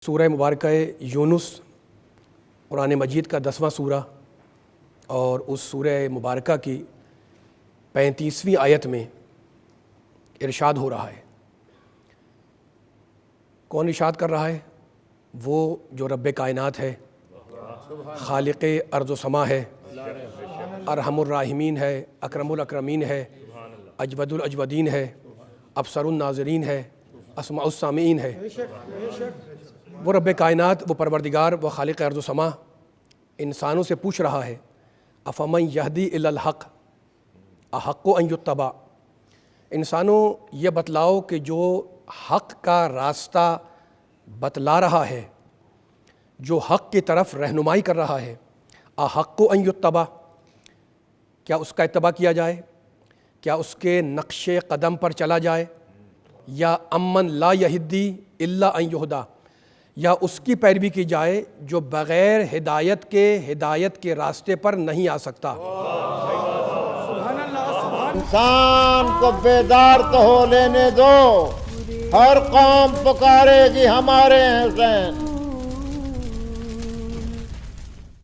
سورہ مبارکہ یونس قرآن مجید کا 10واں سورہ، اور اس سورہ مبارکہ کی 35ویں آیت میں ارشاد ہو رہا ہے۔ کون ارشاد کر رہا ہے؟ وہ جو رب کائنات ہے، خالق ارض و سما ہے، ارحم الراحمین ہے، اکرم الاکرمین ہے، اجود الاجودین ہے، ابصر الناظرین ہے، اسمع السامعین ہے۔ وہ رب کائنات، وہ پروردگار، وہ خالق ارض و سما انسانوں سے پوچھ رہا ہے، افمن یہدی الی الحق احق ان یتبع، انسانوں یہ بتلاؤ کہ جو حق کا راستہ بتلا رہا ہے، جو حق کی طرف رہنمائی کر رہا ہے، احق ان یتبع، کیا اس کا اتباع کیا جائے؟ کیا اس کے نقش قدم پر چلا جائے؟ یا امن لا یہدی الا ان یہدی، یا اس کی پیروی کی جائے جو بغیر ہدایت کے راستے پر نہیں آ سکتا؟ انسان کو بیدار تو ہو لینے دو، ہر قوم پکارے گی ہمارے حسین۔